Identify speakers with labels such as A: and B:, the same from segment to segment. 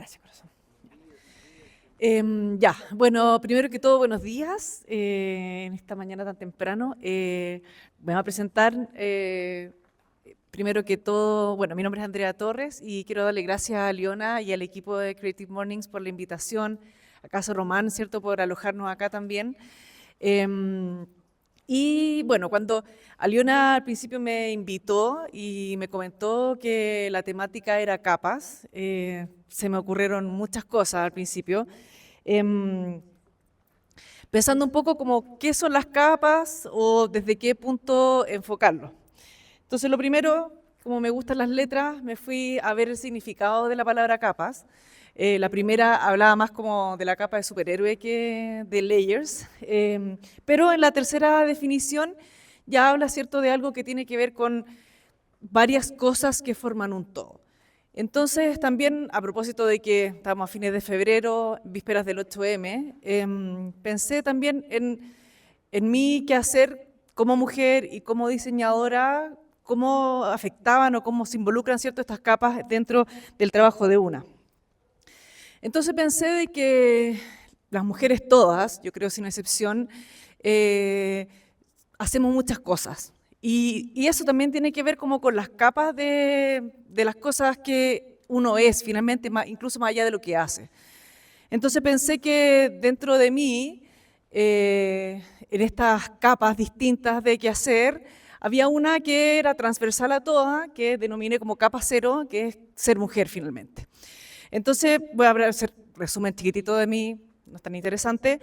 A: Gracias, corazón. Bueno, primero que todo, buenos días en esta mañana tan temprano. Me voy a presentar, primero que todo, bueno, mi nombre es Andrea Torres y quiero darle gracias a Leona y al equipo de Creative Mornings por la invitación, a Casa Román, ¿cierto?, por alojarnos acá también. Y bueno, cuando Aliona al principio me invitó y me comentó que la temática era capas, se me ocurrieron muchas cosas al principio, em, pensando un poco como qué son las capas o desde qué punto enfocarlo. Entonces lo primero, como me gustan las letras, me fui a ver el significado de la palabra capas. La primera hablaba más como de la capa de superhéroe que de layers, pero en la tercera definición ya habla, ¿cierto?, de algo que tiene que ver con varias cosas que forman un todo. Entonces, también a propósito de que estamos a fines de febrero, vísperas del 8M, pensé también en mí qué hacer como mujer y como diseñadora, cómo afectaban o cómo se involucran, ¿cierto?, estas capas dentro del trabajo de una. Entonces pensé de que las mujeres todas, yo creo sin excepción, hacemos muchas cosas. Y eso también tiene que ver como con las capas de las cosas que uno es, finalmente, incluso más allá de lo que hace. Entonces pensé que dentro de mí, en estas capas distintas de qué hacer, había una que era transversal a todas, que denominé como capa cero, que es ser mujer finalmente. Entonces, voy a hacer un resumen chiquitito de mí, no es tan interesante,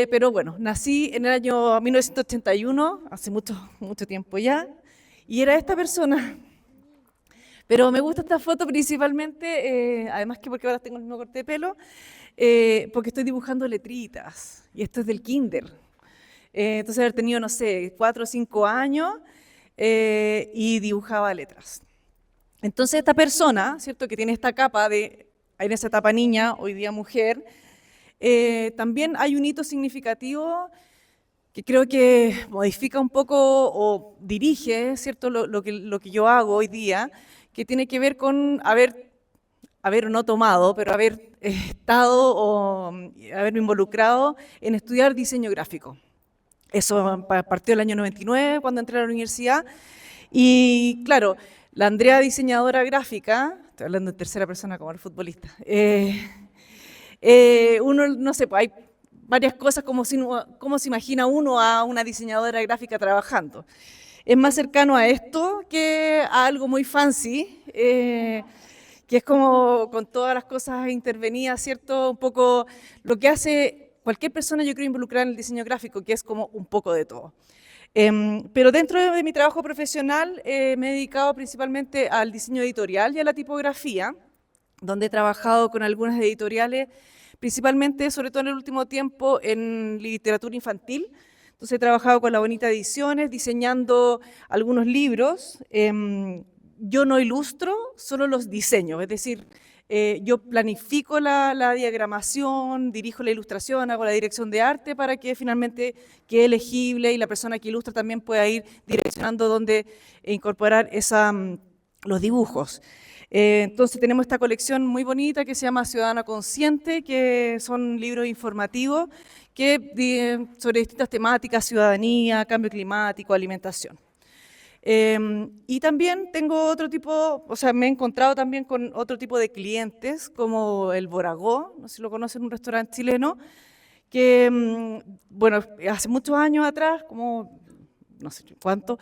A: pero bueno, nací en el año 1981, hace mucho tiempo ya, y era esta persona. Pero me gusta esta foto principalmente, además que porque ahora tengo el mismo corte de pelo, porque estoy dibujando letritas, y esto es del kinder. Entonces haber tenido, no sé, 4 o 5 años y dibujaba letras. Entonces esta persona, ¿cierto?, que tiene esta capa en esa etapa niña, hoy día mujer, también hay un hito significativo que creo que modifica un poco o dirige, ¿cierto?, lo que yo hago hoy día, que tiene que ver con haber no tomado, pero haber estado o haberme involucrado en estudiar diseño gráfico. Eso partió el año 99, cuando entré a la universidad. Y claro, la Andrea diseñadora gráfica, estoy hablando en tercera persona como el futbolista, uno, no sé, pues hay varias cosas como cómo se imagina uno a una diseñadora gráfica trabajando. Es más cercano a esto que a algo muy fancy, que es como con todas las cosas intervenidas, ¿cierto? Un poco lo que hace cualquier persona, yo creo, involucrada en el diseño gráfico, que es como un poco de todo. Pero dentro de mi trabajo profesional me he dedicado principalmente al diseño editorial y a la tipografía, donde he trabajado con algunas editoriales, principalmente, sobre todo en el último tiempo, en literatura infantil. Entonces he trabajado con La Bonita Ediciones, diseñando algunos libros. Yo no ilustro, solo los diseño, es decir, yo planifico la diagramación, dirijo la ilustración, hago la dirección de arte para que finalmente quede legible y la persona que ilustra también pueda ir direccionando dónde incorporar los dibujos. Entonces tenemos esta colección muy bonita que se llama Ciudadana Consciente, que son libros informativos sobre distintas temáticas, ciudadanía, cambio climático, alimentación. Y también tengo otro tipo, o sea, me he encontrado también con otro tipo de clientes, como el Boragó, no sé si lo conocen, un restaurante chileno, que, bueno, hace muchos años atrás, como no sé cuánto,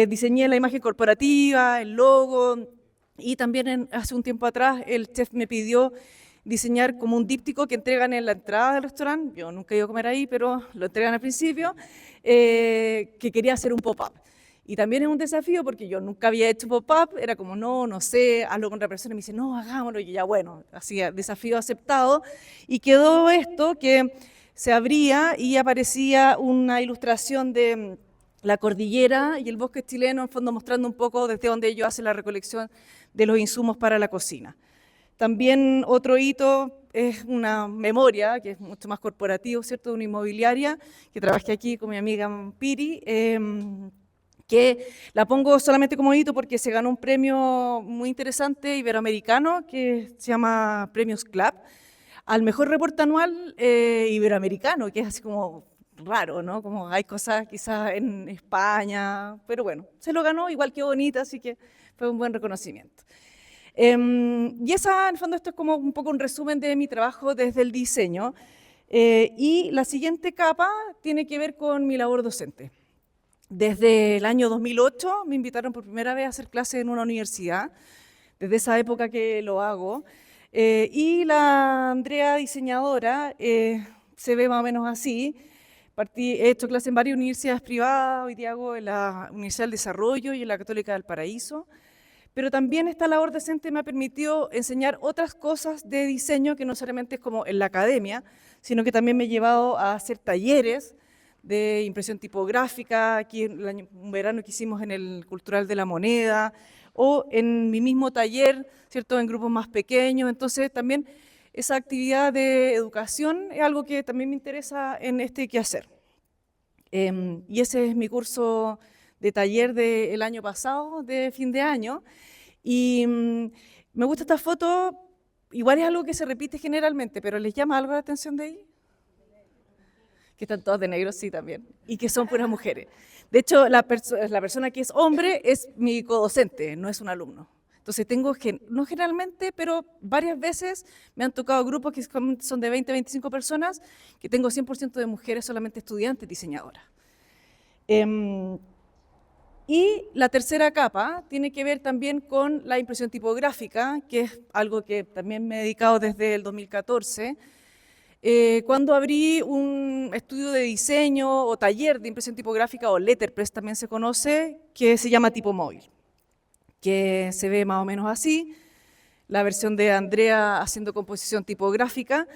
A: diseñé la imagen corporativa, el logo, y también hace un tiempo atrás el chef me pidió diseñar como un díptico que entregan en la entrada del restaurante, yo nunca he ido a comer ahí, pero lo entregan al principio, que quería hacer un pop-up. Y también es un desafío porque yo nunca había hecho pop-up, era como, no sé, hazlo con otra persona, y me dice, no, hagámoslo, y ya bueno, así, desafío aceptado, y quedó esto que se abría y aparecía una ilustración de la cordillera y el bosque chileno, en fondo mostrando un poco desde donde ellos hacen la recolección de los insumos para la cocina. También otro hito es una memoria, que es mucho más corporativo, ¿cierto?, de una inmobiliaria, que trabajé aquí con mi amiga Piri, que la pongo solamente como hito porque se ganó un premio muy interesante iberoamericano que se llama Premios CLAP, al mejor reporte anual iberoamericano, que es así como raro, ¿no? Como hay cosas quizás en España, pero bueno, se lo ganó, igual que bonita, así que fue un buen reconocimiento. Y esa, en el fondo, esto es como un poco un resumen de mi trabajo desde el diseño. Y la siguiente capa tiene que ver con mi labor docente. Desde el año 2008 me invitaron por primera vez a hacer clases en una universidad, desde esa época que lo hago. Y la Andrea diseñadora se ve más o menos así. He hecho clases en varias universidades privadas, hoy día hago en la Universidad del Desarrollo y en la Católica del Paraíso. Pero también esta labor docente me ha permitido enseñar otras cosas de diseño que no solamente es como en la academia, sino que también me he llevado a hacer talleres de impresión tipográfica, aquí en un verano que hicimos en el Cultural de la Moneda, o en mi mismo taller, ¿cierto?, en grupos más pequeños. Entonces también esa actividad de educación es algo que también me interesa en este quehacer. Y ese es mi curso de taller del año pasado, de fin de año. Y me gusta esta foto, igual es algo que se repite generalmente, pero ¿les llama algo la atención de ahí? Que están todas de negro, sí, también, y que son puras mujeres. De hecho, la persona que es hombre es mi codocente, no es un alumno. Entonces tengo, no generalmente, pero varias veces me han tocado grupos que son de 20, 25 personas, que tengo 100% de mujeres, solamente estudiantes diseñadoras. Y la tercera capa tiene que ver también con la impresión tipográfica, que es algo que también me he dedicado desde el 2014, cuando abrí un estudio de diseño o taller de impresión tipográfica, o letterpress también se conoce, que se llama Tipo Móvil, que se ve más o menos así, la versión de Andrea haciendo composición tipográfica,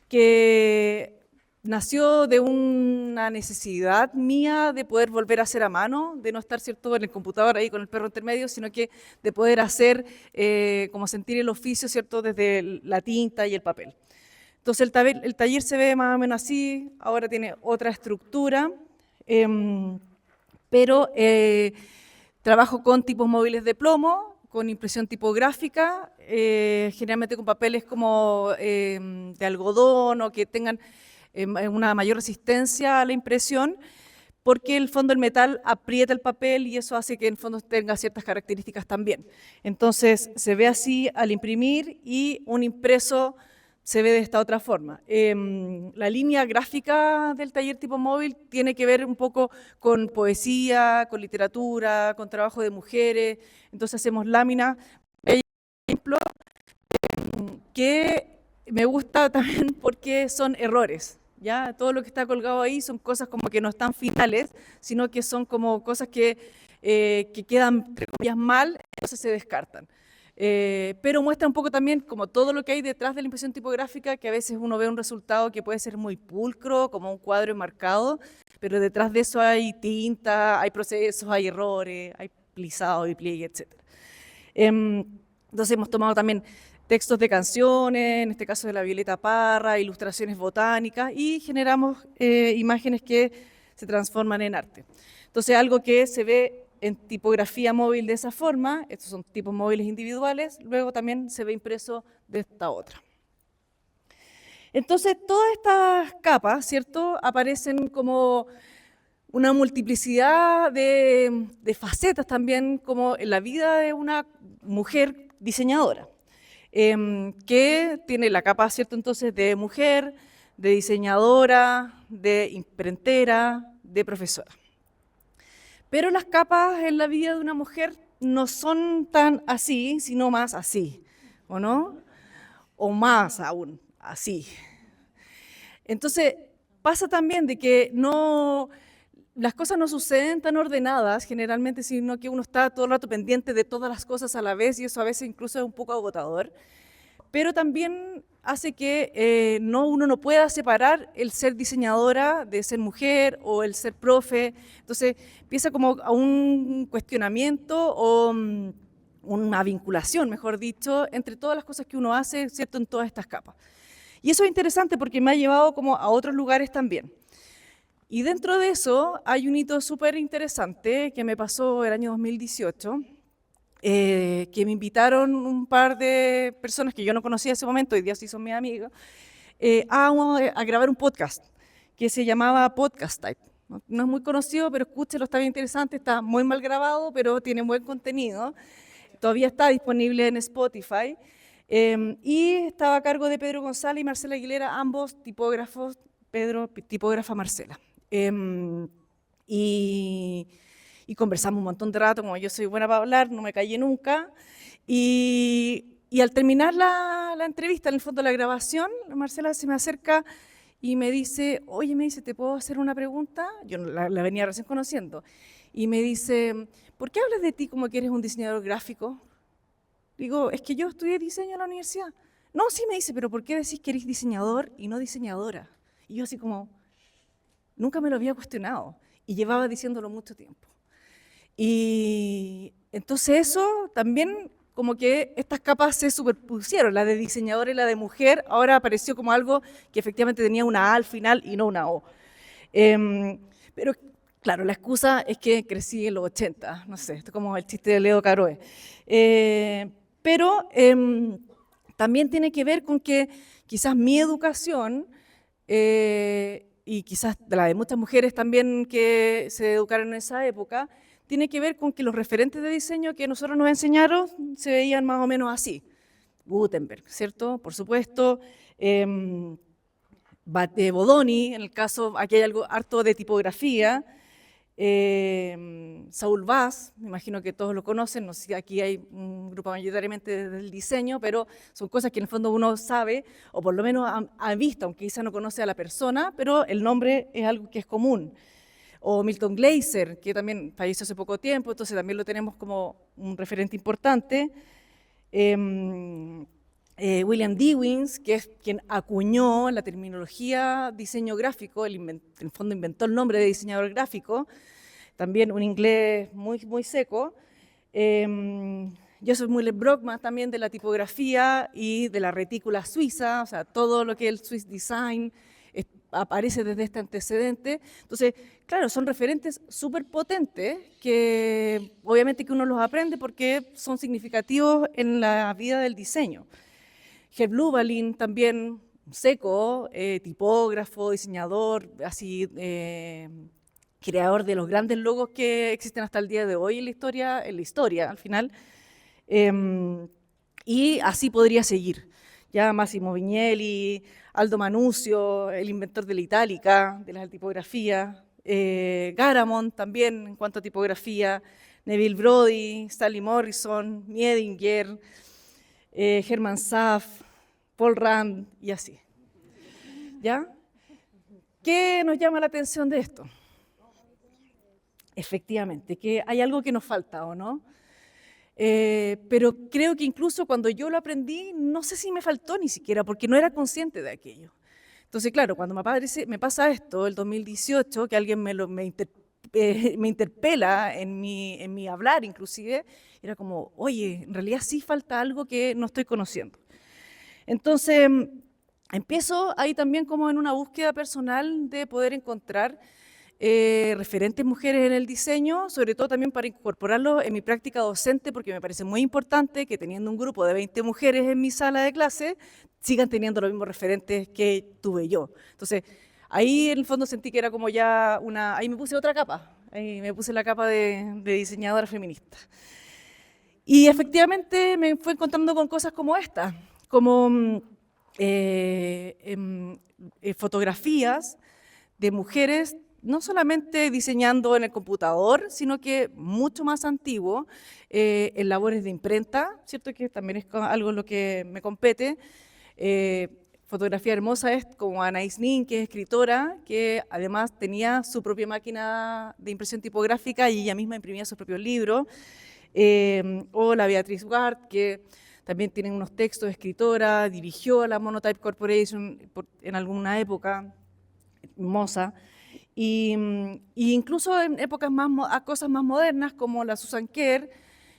A: que nació de una necesidad mía de poder volver a hacer a mano, de no estar, ¿cierto?, en el computador ahí con el perro intermedio, sino que de poder hacer, como sentir el oficio, ¿cierto?, desde la tinta y el papel. Entonces el taller se ve más o menos así, ahora tiene otra estructura, pero trabajo con tipos móviles de plomo, con impresión tipográfica, generalmente con papeles como de algodón o que tengan una mayor resistencia a la impresión, porque el fondo del metal aprieta el papel y eso hace que en el fondo tenga ciertas características también. Entonces se ve así al imprimir y un impreso se ve de esta otra forma. La línea gráfica del taller Tipo Móvil tiene que ver un poco con poesía, con literatura, con trabajo de mujeres. Entonces hacemos láminas, por ejemplo, que me gusta también porque son errores. ¿Ya? Todo lo que está colgado ahí son cosas como que no están finales, sino que son como cosas que quedan, entre comillas, mal, entonces se descartan. Pero muestra un poco también como todo lo que hay detrás de la impresión tipográfica, que a veces uno ve un resultado que puede ser muy pulcro, como un cuadro enmarcado, pero detrás de eso hay tinta, hay procesos, hay errores, hay plisado y pliegue, etc. Entonces hemos tomado también textos de canciones, en este caso de la Violeta Parra, ilustraciones botánicas, y generamos imágenes que se transforman en arte. Entonces algo que se ve en tipografía móvil de esa forma, estos son tipos móviles individuales, luego también se ve impreso de esta otra. Entonces todas estas capas, ¿cierto?, aparecen como una multiplicidad de facetas también, como en la vida de una mujer diseñadora, que tiene la capa, ¿cierto?, entonces de mujer, de diseñadora, de imprentera, de profesora. Pero las capas en la vida de una mujer no son tan así, sino más así, ¿o no? O más aún, así. Entonces, pasa también de que las cosas no suceden tan ordenadas generalmente, sino que uno está todo el rato pendiente de todas las cosas a la vez y eso a veces incluso es un poco agotador. Pero también hace que uno no pueda separar el ser diseñadora de ser mujer o el ser profe. Entonces empieza como a un cuestionamiento o una vinculación, mejor dicho, entre todas las cosas que uno hace, ¿cierto?, en todas estas capas. Y eso es interesante porque me ha llevado como a otros lugares también. Y dentro de eso hay un hito súper interesante que me pasó el año 2018, que me invitaron un par de personas que yo no conocía en ese momento, hoy día sí son mis amigos, a grabar un podcast que se llamaba Podcast Type. No es muy conocido, pero escúchelo, está bien interesante, está muy mal grabado, pero tiene buen contenido. Todavía está disponible en Spotify. Y estaba a cargo de Pedro González y Marcela Aguilera, ambos tipógrafos, Pedro, tipógrafa Marcela. Y conversamos un montón de rato, como yo soy buena para hablar, no me callé nunca. Y al terminar la entrevista, en el fondo de la grabación, Marcela se me acerca y me dice, oye, me dice, ¿te puedo hacer una pregunta? Yo la venía recién conociendo. Y me dice, ¿por qué hablas de ti como que eres un diseñador gráfico? Digo, es que yo estudié diseño en la universidad. No, sí, me dice, pero ¿por qué decís que eres diseñador y no diseñadora? Y yo así como, nunca me lo había cuestionado y llevaba diciéndolo mucho tiempo. Y entonces eso también como que estas capas se superpusieron, la de diseñadora y la de mujer, ahora apareció como algo que efectivamente tenía una A al final y no una O. Pero claro, la excusa es que crecí en los 80, no sé, esto es como el chiste de Leo Caroe. Pero también tiene que ver con que quizás mi educación, y quizás la de muchas mujeres también que se educaron en esa época, tiene que ver con que los referentes de diseño que nosotros nos enseñaron se veían más o menos así. Gutenberg, ¿cierto? Por supuesto. Bodoni, en el caso, aquí hay algo harto de tipografía. Saúl Vaz, me imagino que todos lo conocen, no sé si aquí hay un grupo mayoritariamente del diseño, pero son cosas que en el fondo uno sabe, o por lo menos ha visto, aunque quizá no conoce a la persona, pero el nombre es algo que es común. O Milton Glaser, que también falleció hace poco tiempo, entonces también lo tenemos como un referente importante. William Dewins, que es quien acuñó la terminología diseño gráfico, en el fondo inventó el nombre de diseñador gráfico, también un inglés muy, muy seco. Joseph Muller-Brockmann también de la tipografía y de la retícula suiza, o sea, todo lo que es el Swiss Design aparece desde este antecedente. Entonces, claro, son referentes súper potentes que obviamente que uno los aprende porque son significativos en la vida del diseño. Herb Lubalin también, seco, tipógrafo, diseñador, así, creador de los grandes logos que existen hasta el día de hoy en la historia al final. Y así podría seguir. Ya Massimo Vignelli, Aldo Manuzio, el inventor de la itálica, de la tipografía, Garamond también en cuanto a tipografía, Neville Brody, Stanley Morrison, Miedinger, Hermann Saff, Paul Rand y así. ¿Ya? ¿Qué nos llama la atención de esto? Efectivamente, que hay algo que nos falta, ¿o no? Pero creo que incluso cuando yo lo aprendí, no sé si me faltó ni siquiera, porque no era consciente de aquello. Entonces, claro, cuando me pasa esto, el 2018, que alguien me interpela en mi hablar inclusive, era como, oye, en realidad sí falta algo que no estoy conociendo. Entonces, empiezo ahí también como en una búsqueda personal de poder encontrar referentes mujeres en el diseño, sobre todo también para incorporarlo en mi práctica docente, porque me parece muy importante que teniendo un grupo de 20 mujeres en mi sala de clase, sigan teniendo los mismos referentes que tuve yo. Entonces, ahí en el fondo sentí que era como ya ahí me puse otra capa, ahí me puse la capa de diseñadora feminista. Y efectivamente me fui encontrando con cosas como esta, como fotografías de mujeres no solamente diseñando en el computador, sino que mucho más antiguo, en labores de imprenta, ¿cierto? Que también es algo en lo que me compete. Fotografía hermosa es como Anaïs Nin, que es escritora, que además tenía su propia máquina de impresión tipográfica y ella misma imprimía sus propios libros. O la Beatriz Ward, que también tiene unos textos de escritora, dirigió a la Monotype Corporation en alguna época, hermosa. Y incluso en épocas a cosas más modernas, como la Susan Kerr,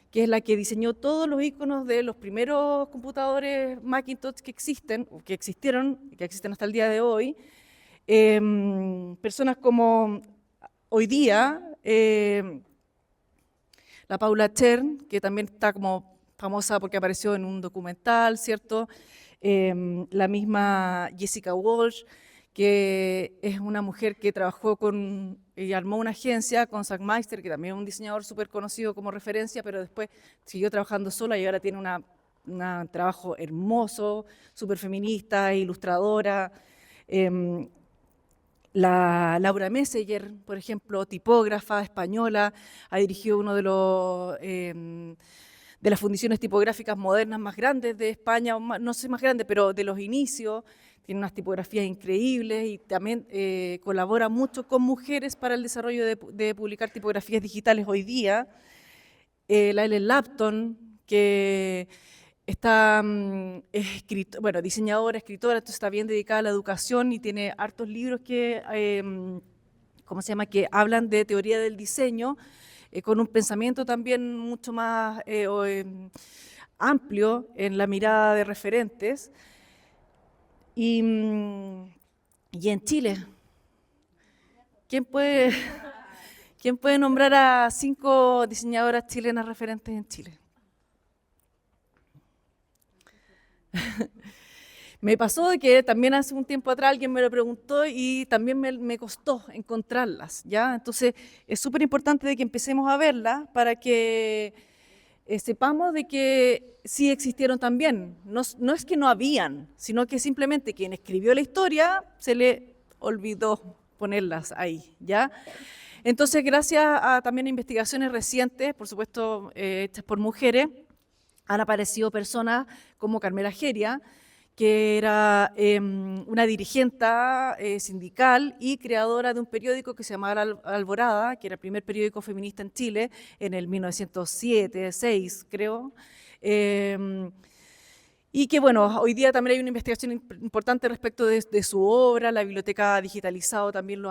A: que es la que diseñó todos los iconos de los primeros computadores Macintosh que existen, o que existieron, que existen hasta el día de hoy. Personas como hoy día, la Paula Chern, que también está como famosa porque apareció en un documental, ¿cierto? La misma Jessica Walsh, que es una mujer que trabajó y armó una agencia con Zack Meister, que también es un diseñador súper conocido como referencia, pero después siguió trabajando sola y ahora tiene un trabajo hermoso, súper feminista, ilustradora. La Laura Messenger, por ejemplo, tipógrafa española, ha dirigido uno de las fundiciones tipográficas modernas más grandes de España, no sé más grande, pero de los inicios. Tiene unas tipografías increíbles y también colabora mucho con mujeres para el desarrollo de publicar tipografías digitales hoy día. La Ellen Lapton, que es bueno, diseñadora, escritora, entonces está bien dedicada a la educación y tiene hartos libros que, ¿cómo se llama?, que hablan de teoría del diseño, con un pensamiento también mucho más amplio en la mirada de referentes. Y en Chile, ¿quién puede, ¿quién puede nombrar a 5 diseñadoras chilenas referentes en Chile? Me pasó de que también hace un tiempo atrás alguien me lo preguntó y también me costó encontrarlas, ¿ya? Entonces es súper importante de que empecemos a verlas para que sepamos de que sí existieron también. No es que no habían, sino que simplemente quien escribió la historia se le olvidó ponerlas ahí, ¿ya? Entonces, gracias a también investigaciones recientes, por supuesto hechas por mujeres, han aparecido personas como Carmela Geria, que era una dirigente sindical y creadora de un periódico que se llamaba Alborada, que era el primer periódico feminista en Chile en el 1907, 6 creo. Y que bueno, hoy día también hay una investigación importante respecto de su obra, la biblioteca ha digitalizado también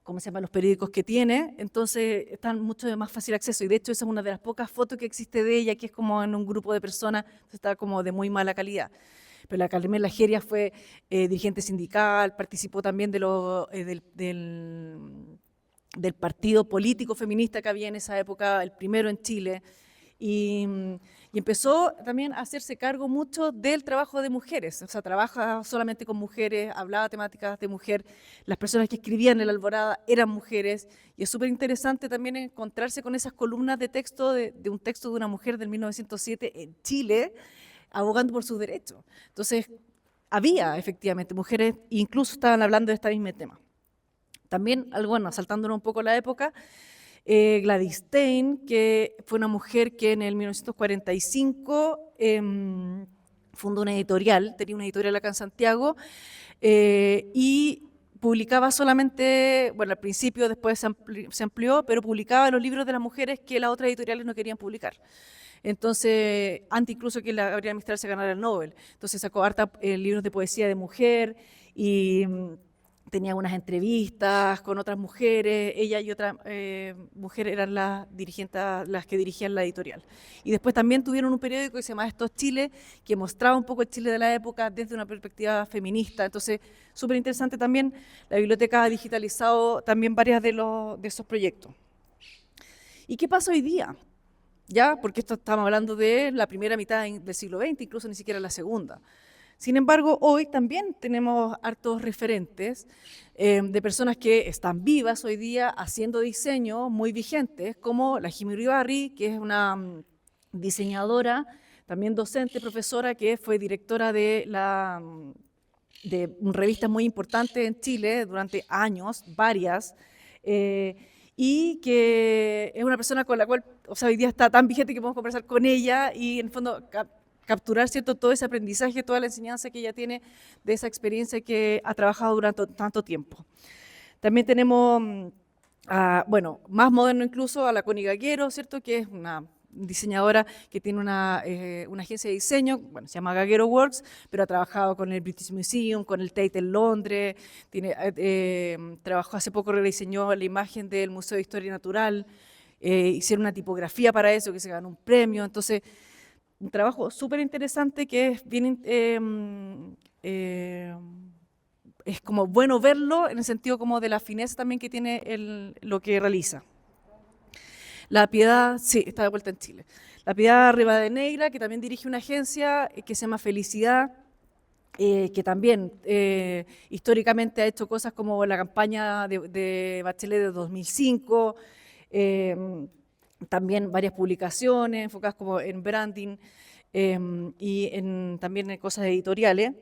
A: ¿cómo se llama?, los periódicos que tiene, entonces están mucho de más fácil acceso, y de hecho esa es una de las pocas fotos que existe de ella, que es como en un grupo de personas, está como de muy mala calidad. Pero la Carmela Geria fue dirigente sindical, participó también del partido político feminista que había en esa época, el primero en Chile, y empezó también a hacerse cargo mucho del trabajo de mujeres, o sea, trabaja solamente con mujeres, hablaba temáticas de mujer, las personas que escribían en la Alborada eran mujeres, y es súper interesante también encontrarse con esas columnas de texto, de un texto de una mujer del 1907 en Chile, abogando por sus derechos. Entonces, había efectivamente mujeres, incluso estaban hablando de este mismo tema. También, bueno, saltándonos un poco la época, Gladys Stein, que fue una mujer que en el 1945 fundó una editorial, tenía una editorial acá en Santiago, y publicaba solamente, bueno, al principio después se amplió, pero publicaba los libros de las mujeres que las otras editoriales no querían publicar. Entonces, antes incluso que la Gabriela Mistral se ganara el Nobel. Entonces sacó harta libros de poesía de mujer y tenía unas entrevistas con otras mujeres, ella y otra mujer eran las dirigentes, las que dirigían la editorial. Y después también tuvieron un periódico que se llamaba Estos Chile, que mostraba un poco el Chile de la época desde una perspectiva feminista. Entonces, súper interesante también, la biblioteca ha digitalizado también varias de esos proyectos. ¿Y qué pasa hoy día? ¿Ya? Porque esto estamos hablando de la primera mitad del siglo XX, incluso ni siquiera la segunda. Sin embargo, hoy también tenemos hartos referentes de personas que están vivas hoy día haciendo diseño muy vigentes, como la Jimmy Uribarri, que es una diseñadora, también docente, profesora, que fue directora de revistas muy importantes en Chile durante años, varias, y que es una persona con la cual, o sea, hoy día está tan vigente que podemos conversar con ella y en el fondo capturar, ¿cierto?, todo ese aprendizaje, toda la enseñanza que ella tiene de esa experiencia que ha trabajado durante tanto tiempo. También tenemos, bueno, más moderno incluso, a la Connie Gaguero, ¿cierto?, que es una diseñadora que tiene una agencia de diseño, bueno, se llama Gaguero Works, pero ha trabajado con el British Museum, con el Tate en Londres, trabajó hace poco, rediseñó la imagen del Museo de Historia Natural, hicieron una tipografía para eso que se ganó un premio, entonces un trabajo súper interesante que es bien es como bueno verlo en el sentido como de la fineza también que tiene lo que realiza. La Piedad, sí, está de vuelta en Chile. La Piedad Rivadeneira, que también dirige una agencia que se llama Felicidad, que también históricamente ha hecho cosas como la campaña de Bachelet de 2005, también varias publicaciones enfocadas como en branding y también en cosas editoriales.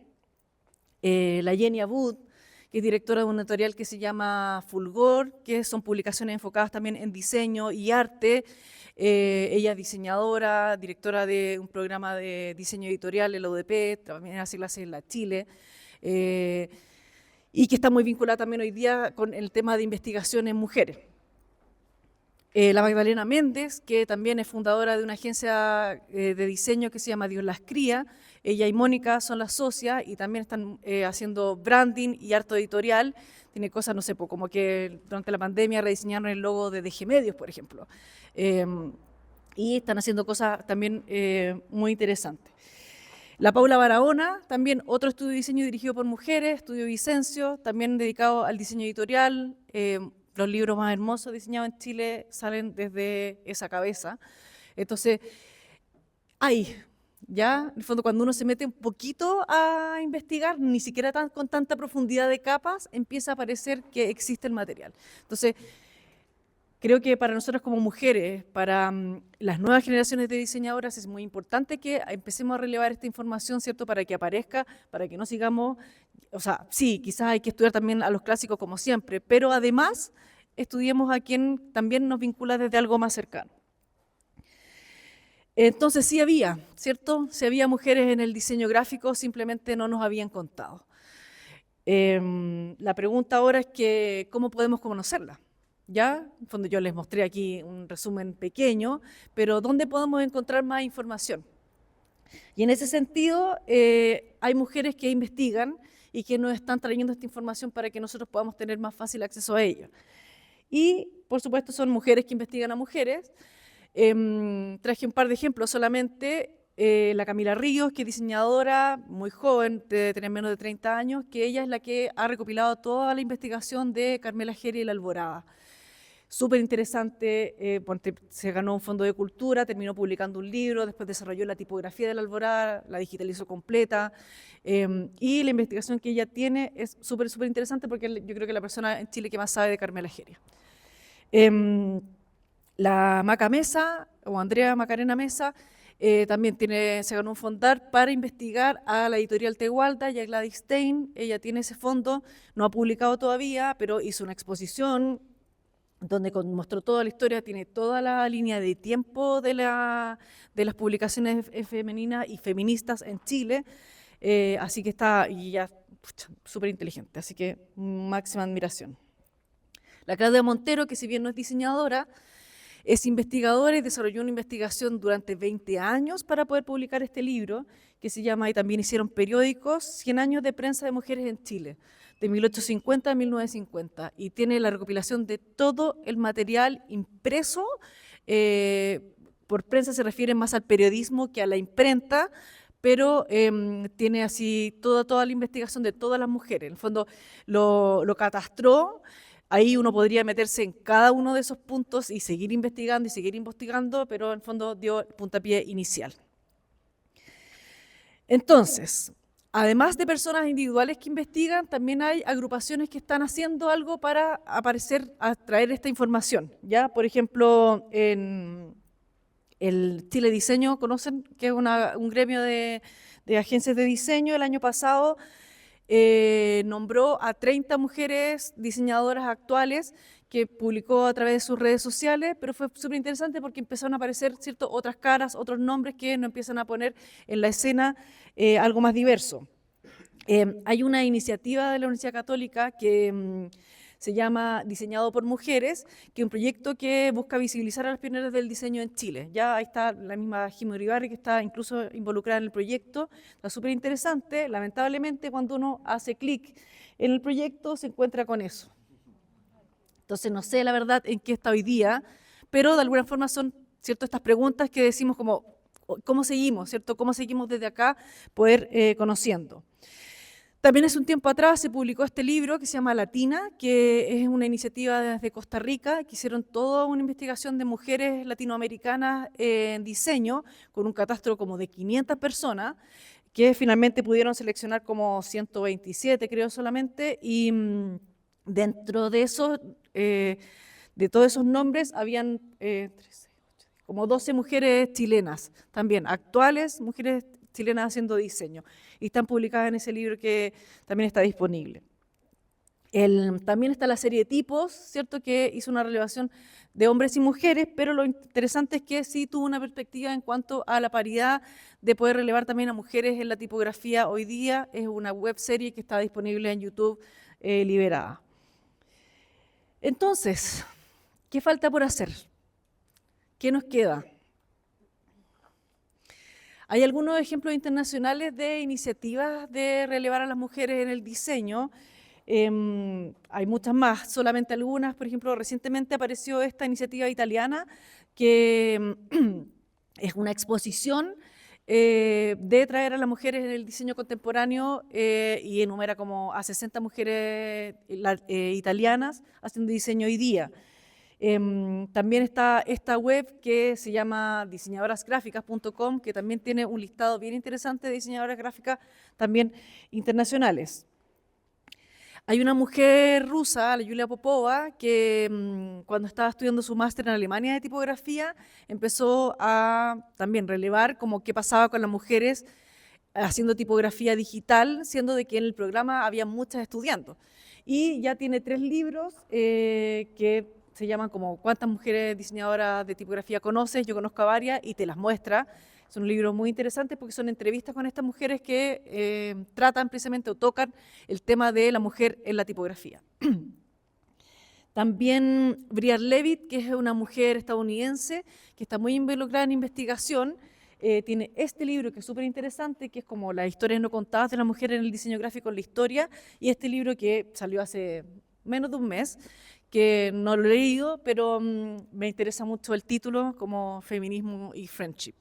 A: La Jenny Abud, que es directora de una editorial que se llama Fulgor, que son publicaciones enfocadas también en diseño y arte. Ella es diseñadora, directora de un programa de diseño editorial en la UDP, también hace clases en la Chile, y que está muy vinculada también hoy día con el tema de investigación en mujeres. La Magdalena Méndez, que también es fundadora de una agencia de diseño que se llama Dios las cría. Ella y Mónica son las socias y también están haciendo branding y arte editorial. Tiene cosas, no sé, como que durante la pandemia rediseñaron el logo de DG Medios, por ejemplo. Y están haciendo cosas también muy interesantes. La Paula Barahona, también otro estudio de diseño dirigido por mujeres, Estudio Vicencio, también dedicado al diseño editorial. Los libros más hermosos diseñados en Chile salen desde esa cabeza. Entonces, ahí, ya, en el fondo, cuando uno se mete un poquito a investigar, ni siquiera con tanta profundidad de capas, empieza a aparecer que existe el material. Entonces, creo que para nosotros como mujeres, para las nuevas generaciones de diseñadoras, es muy importante que empecemos a relevar esta información, ¿cierto?, para que aparezca, para que no sigamos, o sea, sí, quizás hay que estudiar también a los clásicos como siempre, pero además estudiemos a quien también nos vincula desde algo más cercano. Entonces sí había, ¿cierto? Sí había mujeres en el diseño gráfico, simplemente no nos habían contado. La pregunta ahora es que, ¿cómo podemos conocerlas? ¿Ya? En fondo yo les mostré aquí un resumen pequeño, pero ¿dónde podemos encontrar más información? Y en ese sentido, hay mujeres que investigan y que nos están trayendo esta información para que nosotros podamos tener más fácil acceso a ella. Y, por supuesto, son mujeres que investigan a mujeres. Traje un par de ejemplos solamente. La Camila Ríos, que es diseñadora muy joven, debe tener menos de 30 años, que ella es la que ha recopilado toda la investigación de Carmela Geri y La Alborada. Súper interesante, se ganó un fondo de cultura, terminó publicando un libro, después desarrolló la tipografía de La Alborada, la digitalizó completa, y la investigación que ella tiene es súper interesante porque yo creo que es la persona en Chile que más sabe de Carmela Geri. La Maca Mesa, o Andrea Macarena Mesa, también se ganó un fondar para investigar a la editorial Tegualda y a Gladys Stein. Ella tiene ese fondo, no ha publicado todavía, pero hizo una exposición donde mostró toda la historia, tiene toda la línea de tiempo de las publicaciones femeninas y feministas en Chile, así que está, y ya, súper inteligente, así que máxima admiración. La Claudia Montero, que si bien no es diseñadora, es investigadora y desarrolló una investigación durante 20 años para poder publicar este libro, que se llama, y también hicieron periódicos, 100 años de prensa de mujeres en Chile, de 1850 a 1950, y tiene la recopilación de todo el material impreso. Por prensa se refiere más al periodismo que a la imprenta, pero tiene así toda la investigación de todas las mujeres. En el fondo lo catastró. Ahí uno podría meterse en cada uno de esos puntos y seguir investigando, pero en el fondo dio el puntapié inicial. Entonces, además de personas individuales que investigan, también hay agrupaciones que están haciendo algo para traer esta información. ¿Ya? Por ejemplo, en el Chile Diseño, ¿conocen? Que es un gremio de agencias de diseño. El año pasado nombró a 30 mujeres diseñadoras actuales que publicó a través de sus redes sociales, pero fue súper interesante porque empezaron a aparecer otras caras, otros nombres que nos empiezan a poner en la escena algo más diverso. Hay una iniciativa de la Universidad Católica que se llama Diseñado por Mujeres, que es un proyecto que busca visibilizar a las pioneras del diseño en Chile. Ya ahí está la misma Jimmy Uribarri, que está incluso involucrada en el proyecto. Está súper interesante. Lamentablemente, cuando uno hace clic en el proyecto, se encuentra con eso. Entonces, no sé la verdad en qué está hoy día, pero de alguna forma son, ¿cierto?, estas preguntas que decimos como, ¿cómo seguimos?, ¿cierto? ¿Cómo seguimos desde acá poder conociendo? También hace un tiempo atrás se publicó este libro que se llama Latina, que es una iniciativa desde Costa Rica, que hicieron toda una investigación de mujeres latinoamericanas en diseño, con un catastro como de 500 personas, que finalmente pudieron seleccionar como 127, creo solamente, y dentro de esos, de todos esos nombres, habían 13, como 12 mujeres chilenas, también actuales mujeres chilenas haciendo diseño, y están publicadas en ese libro que también está disponible. También está la serie de tipos, ¿cierto?, que hizo una relevación de hombres y mujeres, pero lo interesante es que sí tuvo una perspectiva en cuanto a la paridad de poder relevar también a mujeres en la tipografía hoy día. Es una web serie que está disponible en YouTube liberada. Entonces, ¿qué falta por hacer? ¿Qué nos queda? Hay algunos ejemplos internacionales de iniciativas de relevar a las mujeres en el diseño. Hay muchas más, solamente algunas. Por ejemplo, recientemente apareció esta iniciativa italiana que es una exposición de traer a las mujeres en el diseño contemporáneo y enumera como a 60 mujeres italianas haciendo diseño hoy día. También está esta web que se llama diseñadorasgráficas.com, que también tiene un listado bien interesante de diseñadoras gráficas también internacionales. Hay una mujer rusa, la Yulia Popova, que cuando estaba estudiando su máster en Alemania de tipografía, empezó a también relevar como qué pasaba con las mujeres haciendo tipografía digital, siendo de que en el programa había muchas estudiando. Y ya tiene 3 libros que se llaman como ¿Cuántas mujeres diseñadoras de tipografía conoces? Yo conozco a varias, y te las muestra. Son libros muy interesantes porque son entrevistas con estas mujeres que tratan precisamente o tocan el tema de la mujer en la tipografía. También Briar Levitt, que es una mujer estadounidense que está muy involucrada en investigación, tiene este libro que es súper interesante, que es como las historias no contadas de la mujer en el diseño gráfico en la historia, y este libro que salió hace menos de un mes, que no lo he leído, pero me interesa mucho el título, como Feminismo y Friendship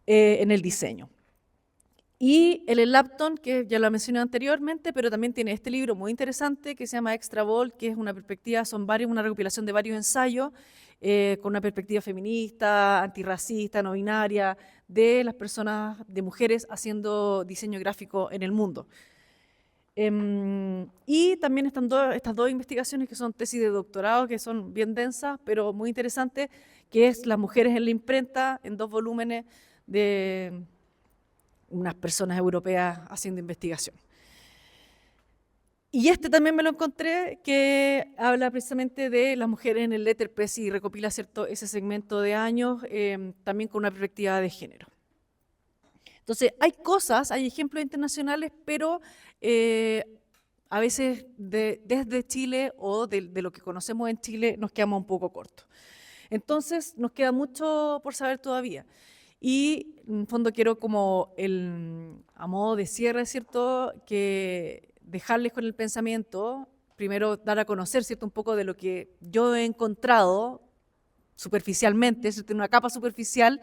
A: en el diseño. Y el Lapton, que ya lo mencioné anteriormente, pero también tiene este libro muy interesante que se llama Extra Bold, que es una perspectiva, una recopilación de varios ensayos con una perspectiva feminista, antirracista, no binaria, de las personas, de mujeres haciendo diseño gráfico en el mundo. Y también están estas 2 investigaciones que son tesis de doctorado, que son bien densas, pero muy interesantes, que es Las mujeres en la imprenta, en 2 volúmenes de unas personas europeas haciendo investigación. Y este también me lo encontré, que habla precisamente de las mujeres en el letterpress y recopila ese segmento de años, también con una perspectiva de género. Entonces, hay ejemplos internacionales, pero a veces desde Chile o de lo que conocemos en Chile nos quedamos un poco cortos. Entonces, nos queda mucho por saber todavía. Y en fondo quiero como a modo de cierre, ¿cierto?, que dejarles con el pensamiento, primero dar a conocer, ¿cierto?, un poco de lo que yo he encontrado superficialmente, ¿cierto?, en una capa superficial,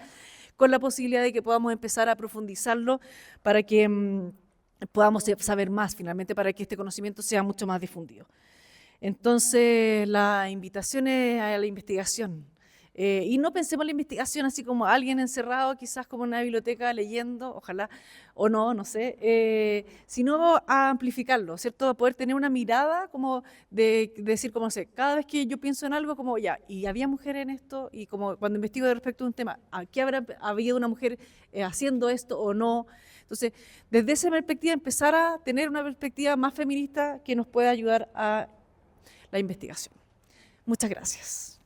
A: con la posibilidad de que podamos empezar a profundizarlo para que podamos saber más finalmente, para que este conocimiento sea mucho más difundido. Entonces, la invitación es a la investigación. Y no pensemos en la investigación así como alguien encerrado, quizás como en una biblioteca leyendo, ojalá, o no, no sé, sino a amplificarlo, ¿cierto? A poder tener una mirada como de decir, como no sé, cada vez que yo pienso en algo, como ya, y había mujeres en esto, y como cuando investigo de respecto a un tema, ¿aquí habrá habido una mujer haciendo esto o no? Entonces, desde esa perspectiva, empezar a tener una perspectiva más feminista que nos pueda ayudar a la investigación. Muchas gracias.